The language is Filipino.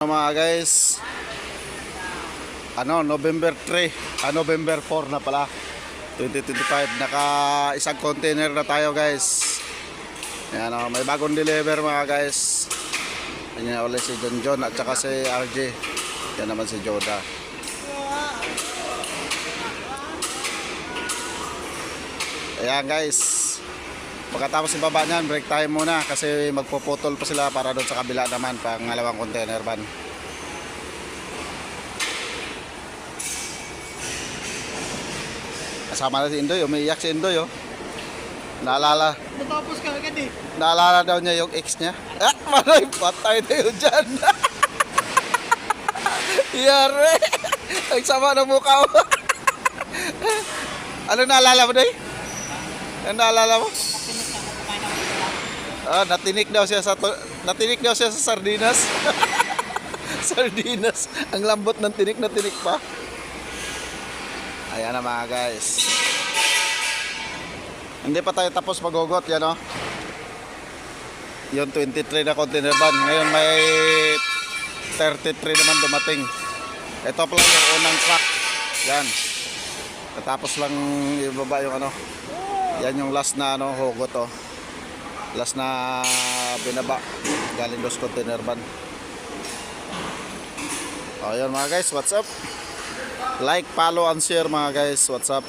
Mga guys, November 3, November 4 na pala 2025. Naka isang container na tayo guys. Ayan, may bagong deliver mga guys. Ayan ulit si John at saka si RJ. Yan naman si Joda. Ayan guys, pagkatapos ibaba niyan, break time muna kasi magpuputol pa sila para doon sa kabila naman, pangalawang container van. Kasama na si Indoy, umiiyak si Indoy oh. Naalala. Matapos ka agad eh. Naalala daw niya yung ex niya. Maray, patay tayo dyan. Yari. Ang sama ng mukha mo. Ano naalala mo, Day? Ano naalala mo? Natinik daw siya sa sardinas. Sardinas. Ang lambot ng tinik na tinik pa. Ayan na mga guys. Hindi pa tayo tapos magugot yan o. Yung 23 na container van. Ngayon may 33 naman dumating. Ito pa lang yung unang truck. Yan. Tapos lang ibaba yung ano. Yan yung last na hugot o. Last na binaba. Galing dos container van. O yun mga guys, what's up? Like, follow, and share mga guys. What's up?